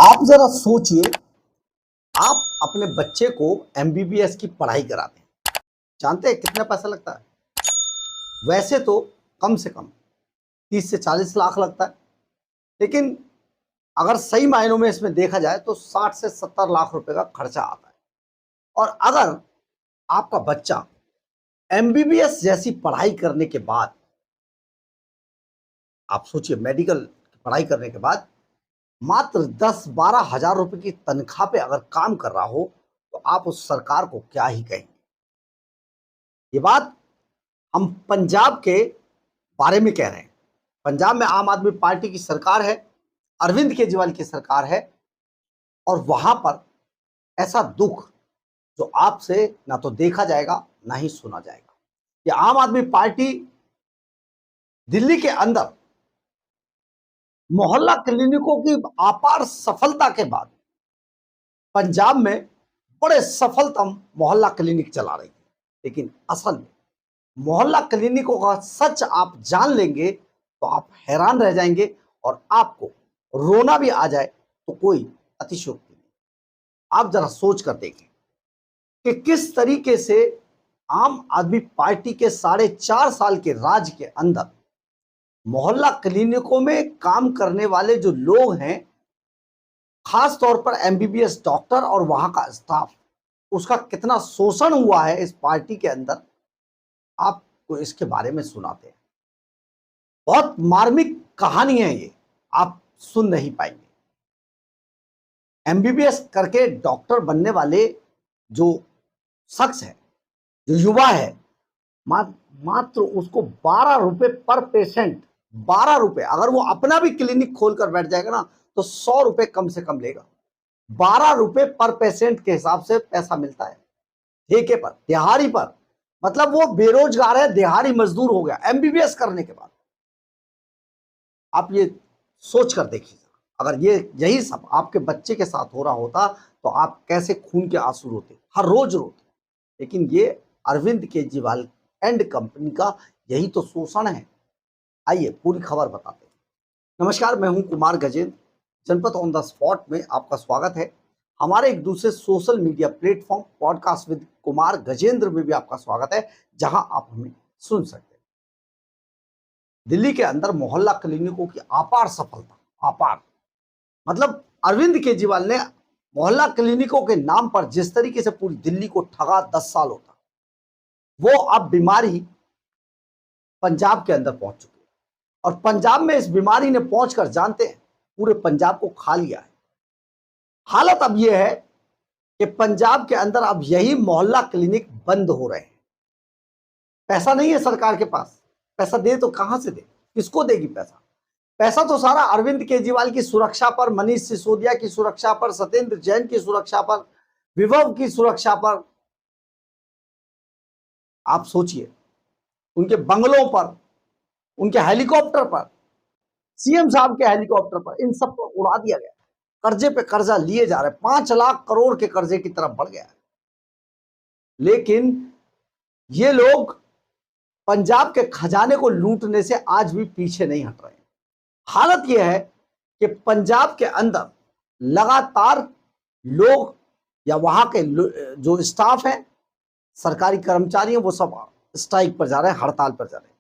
आप जरा सोचिए, आप अपने बच्चे को एमबीबीएस की पढ़ाई कराते हैं। जानते हैं कितना पैसा लगता है? वैसे तो कम से कम 30 से 40 लाख लगता है, लेकिन अगर सही मायनों में इसमें देखा जाए तो 60 से 70 लाख रुपए का खर्चा आता है। और अगर आपका बच्चा एमबीबीएस जैसी पढ़ाई करने के बाद, आप सोचिए मेडिकल की पढ़ाई करने के बाद मात्र 10-12 हजार रुपए की तनख्वाह पे अगर काम कर रहा हो, तो आप उस सरकार को क्या ही कहेंगे। ये बात हम पंजाब के बारे में कह रहे हैं। पंजाब में आम आदमी पार्टी की सरकार है, अरविंद केजरीवाल की सरकार है, और वहां पर ऐसा दुख जो आपसे ना तो देखा जाएगा ना ही सुना जाएगा। ये आम आदमी पार्टी दिल्ली के अंदर मोहल्ला क्लिनिकों की अपार सफलता के बाद पंजाब में बड़े सफलतम मोहल्ला क्लिनिक चला रही है। लेकिन असल में मोहल्ला क्लिनिकों का सच आप जान लेंगे तो आप हैरान रह जाएंगे, और आपको रोना भी आ जाए तो कोई अतिशयोक्ति नहीं। आप जरा सोच कर देखें कि किस तरीके से आम आदमी पार्टी के 4.5 साल के राज के अंदर मोहल्ला क्लिनिकों में काम करने वाले जो लोग हैं, खास तौर पर एमबीबीएस डॉक्टर और वहां का स्टाफ, उसका कितना शोषण हुआ है इस पार्टी के अंदर, आपको इसके बारे में सुनाते हैं। बहुत मार्मिक कहानी है ये, आप सुन नहीं पाएंगे। एमबीबीएस करके डॉक्टर बनने वाले जो शख्स है, जो युवा है, मात्र उसको 12 रुपए पर पेशेंट, 12 रुपए। अगर वो अपना भी क्लिनिक खोलकर बैठ जाएगा ना तो 100 रुपए कम से कम लेगा। 12 रुपए पर पेशेंट के हिसाब से पैसा मिलता है, ठेके पर, दिहाड़ी पर। मतलब वो बेरोजगार है, दिहाड़ी मजदूर हो गया एमबीबीएस करने के बाद। आप ये सोच कर देखिए, अगर ये यही सब आपके बच्चे के साथ हो रहा होता तो आप कैसे खून के आंसू रोते, हर रोज रोते। लेकिन ये अरविंद केजरीवाल एंड कंपनी का यही तो शोषण है। आइए पूरी खबर बताते हैं। नमस्कार, मैं हूं कुमार गजेंद्र। जनपद ऑन द स्पॉट में आपका स्वागत है। हमारे एक दूसरे social media platform podcast with Kumar Gajendra में भी आपका स्वागत है, जहां आप हमें सुन सकते हैं। दिल्ली के अंदर मोहल्ला क्लिनिकों की अपार सफलता, अपार मतलब अरविंद केजरीवाल ने मोहल्ला क्लिनिकों के नाम पर जिस तरीके से पूरी दिल्ली को ठगा 10 साल होता, वो अब बीमारी पंजाब के अंदर पहुंच चुकी है। और पंजाब में इस बीमारी ने पहुंचकर, जानते हैं, पूरे पंजाब को खा लिया है। हालत अब यह है कि पंजाब के अंदर अब यही मोहल्ला क्लिनिक बंद हो रहे हैं। पैसा नहीं है सरकार के पास, पैसा दे तो कहां से दे, किसको देगी पैसा? पैसा तो सारा अरविंद केजरीवाल की सुरक्षा पर, मनीष सिसोदिया की सुरक्षा पर, सत्येंद्र जैन की सुरक्षा पर, विभव की सुरक्षा पर। आप सोचिए, उनके बंगलों पर, उनके हेलीकॉप्टर पर, सीएम साहब के हेलीकॉप्टर पर, इन सब को उड़ा दिया गया। कर्जे पे कर्जा लिए जा रहे, 5 लाख करोड़ के कर्जे की तरफ बढ़ गया है। लेकिन ये लोग पंजाब के खजाने को लूटने से आज भी पीछे नहीं हट रहे। हालत यह है कि पंजाब के अंदर लगातार लोग, या वहां के जो स्टाफ है, सरकारी कर्मचारी हैं, वो सब स्ट्राइक पर जा रहे हैं, हड़ताल पर जा रहे हैं।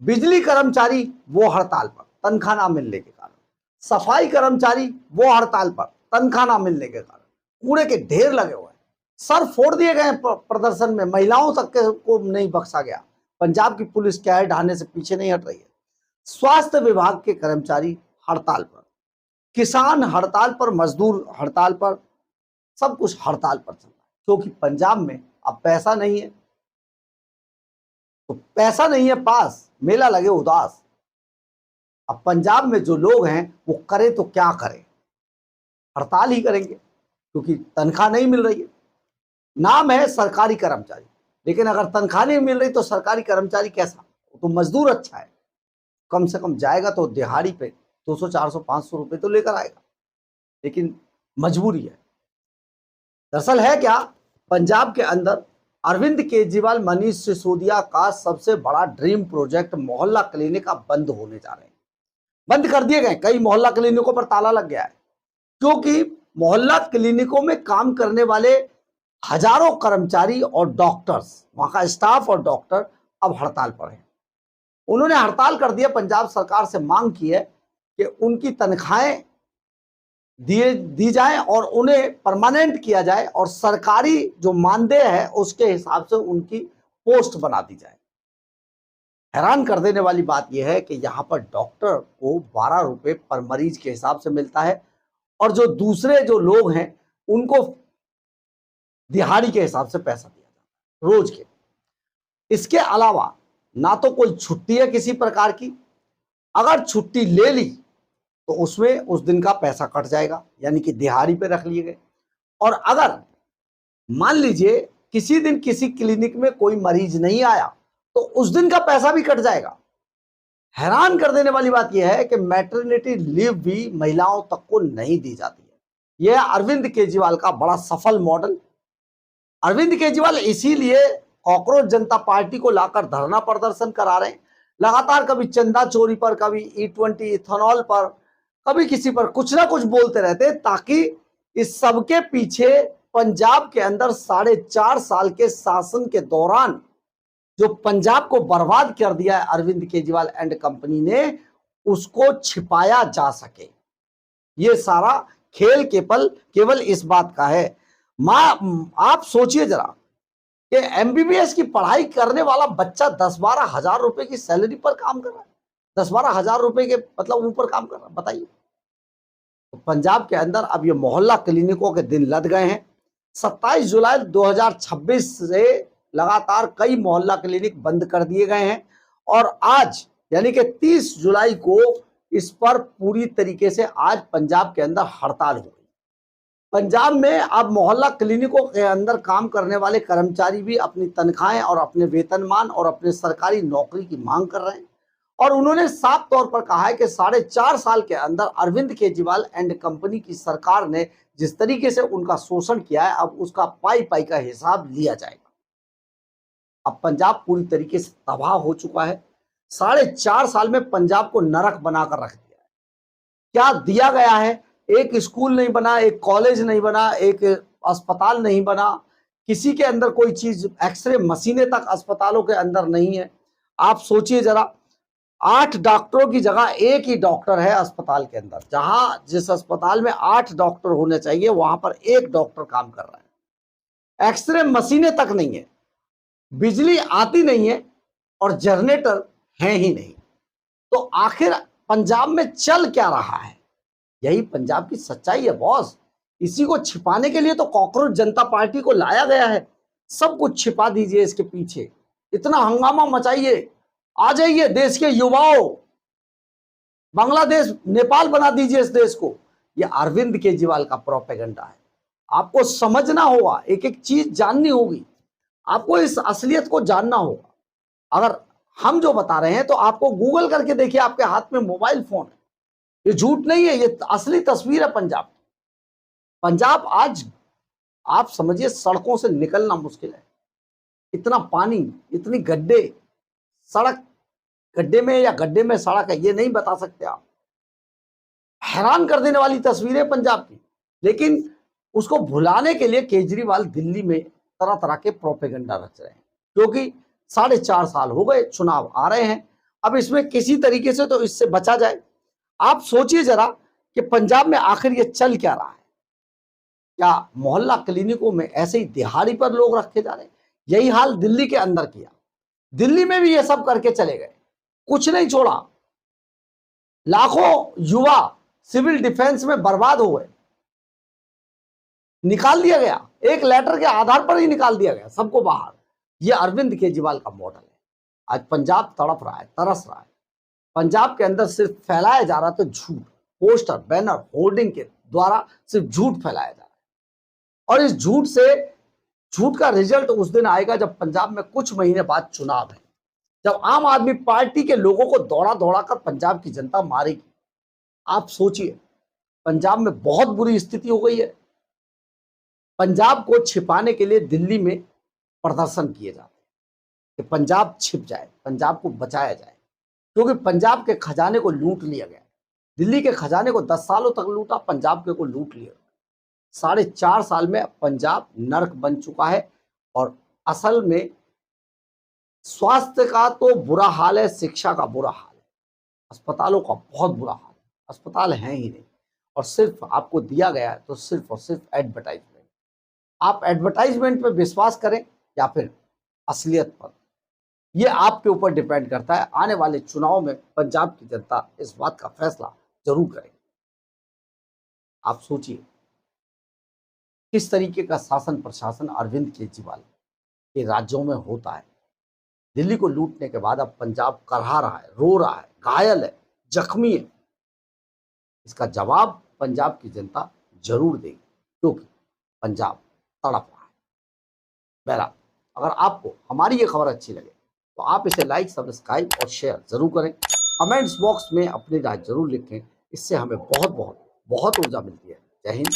बिजली कर्मचारी वो हड़ताल पर, तनख्वाह ना मिलने के कारण। सफाई कर्मचारी वो हड़ताल पर, तनख्वाह ना मिलने के कारण। कूड़े के ढेर लगे हुए हैं, सर फोड़ दिए गए प्रदर्शन में, महिलाओं तक को नहीं बख्शा गया। पंजाब की पुलिस क्या है, ढाने से पीछे नहीं हट रही है। स्वास्थ्य विभाग के कर्मचारी हड़ताल पर, किसान हड़ताल पर, मजदूर हड़ताल पर, सब कुछ हड़ताल पर चल रहा है। क्योंकि पंजाब में अब पैसा नहीं है, तो पैसा नहीं है पास, मेला लगे उदास। अब पंजाब में जो लोग हैं वो करें तो क्या करें, हड़ताल ही करेंगे, क्योंकि तनख्वाह नहीं मिल रही है। नाम है सरकारी कर्मचारी, लेकिन अगर तनख्वाह नहीं मिल रही तो सरकारी कर्मचारी कैसा? तो मजदूर अच्छा है, कम से कम जाएगा तो दिहाड़ी पे 200, 400, 500 रुपए तो लेकर आएगा। लेकिन मजबूरी है। दरअसल है क्या, पंजाब के अंदर अरविंद केजरीवाल, मनीष सिसोदिया का सबसे बड़ा ड्रीम प्रोजेक्ट मोहल्ला क्लिनिक अब बंद होने जा रहे हैं। बंद कर दिए गए, कई मोहल्ला क्लिनिकों पर ताला लग गया है। क्योंकि मोहल्ला क्लिनिकों में काम करने वाले हजारों कर्मचारी और डॉक्टर्स, वहां का स्टाफ और डॉक्टर अब हड़ताल पर हैं। उन्होंने हड़ताल कर दिया, पंजाब सरकार से मांग की है कि उनकी तनख्वाहें दी जाए और उन्हें परमानेंट किया जाए और सरकारी जो मानदेय है उसके हिसाब से उनकी पोस्ट बना दी जाए। हैरान कर देने वाली बात यह है कि यहां पर डॉक्टर को 12 रुपए पर मरीज के हिसाब से मिलता है और जो दूसरे जो लोग हैं उनको दिहाड़ी के हिसाब से पैसा दिया जाता है रोज के। इसके अलावा ना तो कोई छुट्टी है किसी प्रकार की, अगर छुट्टी ले ली तो उसमें उस दिन का पैसा कट जाएगा, यानी कि दिहाड़ी पे रख लिए गए। और अगर मान लीजिए किसी दिन किसी क्लिनिक में कोई मरीज नहीं आया तो उस दिन का पैसा भी कट जाएगा। हैरान कर देने वाली बात यह है कि मैटरनिटी लीव भी महिलाओं तक को नहीं दी जाती है। यह अरविंद केजरीवाल का बड़ा सफल मॉडल। अरविंद केजरीवाल इसीलिए कॉकरोच जनता पार्टी को लाकर धरना प्रदर्शन करा रहे हैं। लगातार कभी चंदा चोरी पर, कभी E20 इथेनॉल पर, कभी किसी पर कुछ ना कुछ बोलते रहते हैं, ताकि इस सबके पीछे पंजाब के अंदर 4.5 साल के शासन के दौरान जो पंजाब को बर्बाद कर दिया है अरविंद केजरीवाल एंड कंपनी ने, उसको छिपाया जा सके। ये सारा खेल केवल इस बात का है। आप सोचिए जरा कि MBBS की पढ़ाई करने वाला बच्चा 10-12 हजार रुपए की सैलरी पर काम कर रहा है, 10-12 हजार रुपए के मतलब ऊपर काम कर रहा है, बताइए। तो पंजाब के अंदर अब ये मोहल्ला क्लिनिकों के दिन लद गए हैं। 27 जुलाई 2026 से लगातार कई मोहल्ला क्लिनिक बंद कर दिए गए हैं और आज यानी कि 30 जुलाई को इस पर पूरी तरीके से आज पंजाब के अंदर हड़ताल हो गई। पंजाब में अब मोहल्ला क्लिनिकों के अंदर काम करने वाले कर्मचारी भी अपनी तनख्वाहें और अपने वेतनमान और अपने सरकारी नौकरी की मांग कर रहे हैं और उन्होंने साफ तौर पर कहा है कि 4.5 साल के अंदर अरविंद केजरीवाल एंड कंपनी की सरकार ने जिस तरीके से उनका शोषण किया है, अब उसका पाई पाई का हिसाब लिया जाएगा। अब पंजाब पूरी तरीके से तबाह हो चुका है। 4.5 साल में पंजाब को नरक बनाकर रख दिया है। क्या दिया गया है? एक स्कूल नहीं बना, एक कॉलेज नहीं बना, एक अस्पताल नहीं बना, किसी के अंदर कोई चीज, एक्सरे मशीनें तक अस्पतालों के अंदर नहीं है। आप सोचिए जरा, 8 डॉक्टरों की जगह एक ही डॉक्टर है अस्पताल के अंदर। जहां जिस अस्पताल में 8 डॉक्टर होने चाहिए वहां पर एक डॉक्टर काम कर रहा है। एक्सरे मशीनें तक नहीं है, बिजली आती नहीं है और जनरेटर है ही नहीं। तो आखिर पंजाब में चल क्या रहा है? यही पंजाब की सच्चाई है बॉस। इसी को छिपाने के लिए तो कॉकरोच जनता पार्टी को लाया गया है। सब कुछ छिपा दीजिए इसके पीछे, इतना हंगामा मचाइए, आ जाइए देश के युवाओं, बांग्लादेश नेपाल बना दीजिए इस देश को। यह अरविंद केजरीवाल का प्रोपेगेंडा है। आपको समझना होगा, एक एक चीज जाननी होगी, आपको इस असलियत को जानना होगा। अगर हम जो बता रहे हैं तो आपको गूगल करके देखिए, आपके हाथ में मोबाइल फोन है, ये झूठ नहीं है, ये असली तस्वीर है पंजाब। पंजाब आज आप समझिए सड़कों से निकलना मुश्किल है। इतना पानी, इतनी गड्ढे, सड़क गड्ढे में या गड्ढे में सड़क है, ये नहीं बता सकते आप। हैरान कर देने वाली तस्वीरें पंजाब की। लेकिन उसको भुलाने के लिए केजरीवाल दिल्ली में तरह तरह के प्रोपेगेंडा रच रहे हैं, क्योंकि 4.5 साल हो गए, चुनाव आ रहे हैं। अब इसमें किसी तरीके से तो इससे बचा जाए। आप सोचिए जरा कि पंजाब में आखिर ये चल क्या रहा है। क्या मोहल्ला क्लिनिकों में ऐसे ही दिहाड़ी पर लोग रखे जा रहे हैं? यही हाल दिल्ली के अंदर किया। दिल्ली में भी ये सब करके चले गए, कुछ नहीं छोड़ा। लाखों युवा सिविल डिफेंस में बर्बाद हो गए, निकाल दिया गया, एक लेटर के आधार पर ही निकाल दिया गया सबको बाहर। यह अरविंद केजरीवाल का मॉडल है। आज पंजाब तड़प रहा है, तरस रहा है। पंजाब के अंदर सिर्फ फैलाया जा रहा था झूठ, पोस्टर, बैनर, होर्डिंग के द्वारा सिर्फ झूठ फैलाया जा रहा है। और इस झूठ का रिजल्ट उस दिन आएगा जब पंजाब में कुछ महीने बाद चुनाव है, जब आम आदमी पार्टी के लोगों को दौड़ा दौड़ा कर पंजाब की जनता मारेगी। आप सोचिए, पंजाब में बहुत बुरी स्थिति हो गई है। पंजाब को छिपाने के लिए दिल्ली में प्रदर्शन किए जाते हैं कि पंजाब छिप जाए, पंजाब को बचाया जाए, क्योंकि पंजाब के खजाने को लूट लिया गया। दिल्ली के खजाने को 10 सालों तक लूटा, पंजाब के को लूट लिया। 4.5 साल में पंजाब नर्क बन चुका है। और असल में स्वास्थ्य का तो बुरा हाल है, शिक्षा का बुरा हाल है, अस्पतालों का बहुत बुरा हाल है। अस्पताल हैं ही नहीं, और सिर्फ आपको दिया गया है तो सिर्फ और सिर्फ एडवर्टाइजमेंट। आप एडवर्टाइजमेंट पे विश्वास करें या फिर असलियत पर, यह आपके ऊपर डिपेंड करता है। आने वाले चुनाव में पंजाब की जनता इस बात का फैसला जरूर करेगी। आप सोचिए किस तरीके का शासन प्रशासन अरविंद केजरीवाल के राज्यों में होता है। दिल्ली को लूटने के बाद अब पंजाब करहा रहा है, रो रहा है, घायल है, जख्मी है। इसका जवाब पंजाब की जनता जरूर देगी, क्योंकि पंजाब तड़प रहा है। बहरहाल, अगर आपको हमारी ये खबर अच्छी लगे तो आप इसे लाइक, सब्सक्राइब और शेयर जरूर करें। कमेंट्स बॉक्स में अपनी राय जरूर लिखें। इससे हमें बहुत बहुत बहुत ऊर्जा मिलती है। जय हिंद।